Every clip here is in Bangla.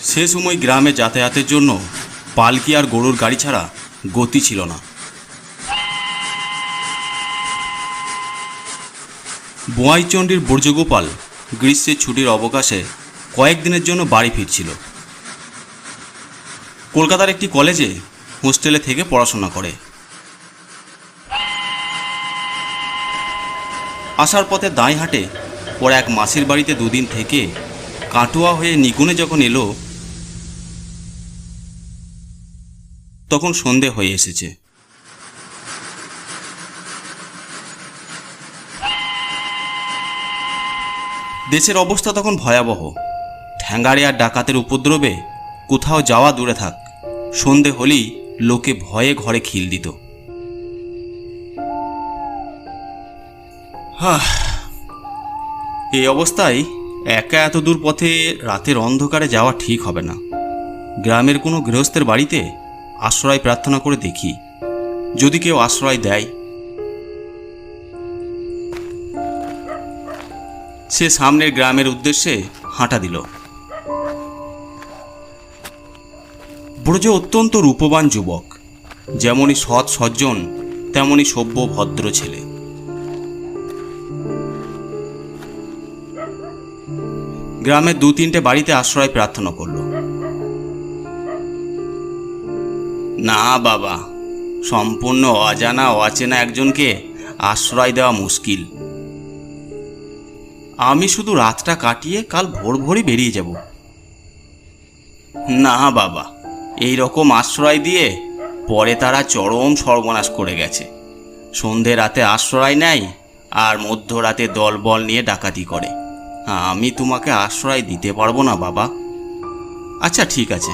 সে সময় গ্রামে যাতায়াতের জন্য পালকি আর গরুর গাড়ি ছাড়া গতি ছিল না। বোয়াইচণ্ডীর বর্জ্যগোপাল গ্রীষ্মের ছুটির অবকাশে কয়েকদিনের জন্য বাড়ি ফিরছিল। কলকাতার একটি কলেজে হোস্টেলে থেকে পড়াশোনা করে। আসার পথে দাঁইহাটে ওর এক মাসির বাড়িতে দুদিন থেকে কাটোয়া হয়ে নিগুনে যখন এলো, তখন সন্ধে হয়ে এসেছে। দেশের অবস্থা তখন ভয়াবহ। ঠ্যাঙ্গারে আর ডাকাতের উপদ্রবে কোথাও যাওয়া দূরে থাক, সন্ধে হলেই লোকে ভয়ে ঘরে খিল দিত। এই অবস্থায় একা এত দূর পথে রাতের অন্ধকারে যাওয়া ঠিক হবে না। গ্রামের কোনো গৃহস্থের বাড়িতে আশ্রয় প্রার্থনা করে দেখি, যদি কেউ আশ্রয় দেয়। সে সামনের গ্রামের উদ্দেশ্যে হাঁটা দিল। ব্রজ অত্যন্ত রূপবান যুবক, যেমনই সৎ সজ্জন তেমনই সভ্য ভদ্র ছেলে। গ্রামের দু তিনটে বাড়িতে আশ্রয় প্রার্থনা করল। না বাবা, সম্পূর্ণ অজানা অচেনা একজনকে আশ্রয় দেওয়া মুশকিল। আমি শুধু রাতটা কাটিয়ে কাল ভোর ভোরই বেরিয়ে যাব। না বাবা, এই রকম আশ্রয় দিয়ে পরে তারা চরম সর্বনাশ করে গেছে। সন্ধে রাতে আশ্রয় নেয় আর মধ্যরাতে দলবল নিয়ে ডাকাতি করে। আমি তোমাকে আশ্রয় দিতে পারবো না বাবা। আচ্ছা ঠিক আছে।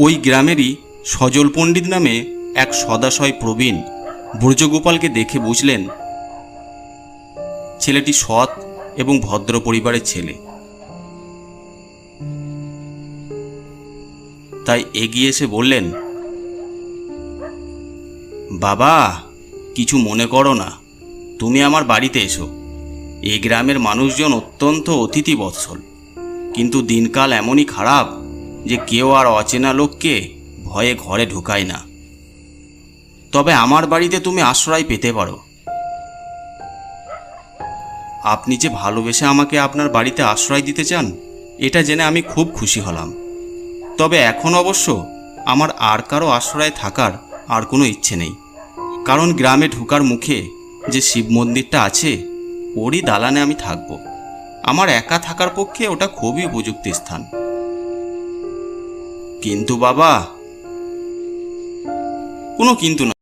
ওই গ্রামেরই সজল পণ্ডিত নামে এক সদাশয় প্রবীণ ব্রজগোপালকে দেখে বুঝলেন ছেলেটি সৎ এবং ভদ্র পরিবারের ছেলে। তাই এগিয়ে এসে বললেন, বাবা কিছু মনে করো না, তুমি আমার বাড়িতে এসো। এই গ্রামের মানুষজন অত্যন্ত অতিথি বৎসল, কিন্তু দিনকাল এমনই খারাপ যে কেউ আর অচেনা লোককে ভয়ে ঘরে ঢোকায় না। তবে আমার বাড়িতে তুমি আশ্রয় পেতে পারো। আপনি যে ভালোবেসে আমাকে আপনার বাড়িতে আশ্রয় দিতে চান, এটা জেনে আমি খুব খুশি হলাম। তবে এখন অবশ্য আমার আর কারো আশ্রয়ে থাকার আর কোনো ইচ্ছে নেই, কারণ গ্রামে ঢোকার মুখে যে শিব মন্দিরটা আছে, ওরই দালানে আমি থাকব। আমার একা থাকার পক্ষে ওটা খুবই উপযুক্ত স্থান। কিন্তু বাবা, কোনো কিন্তু না।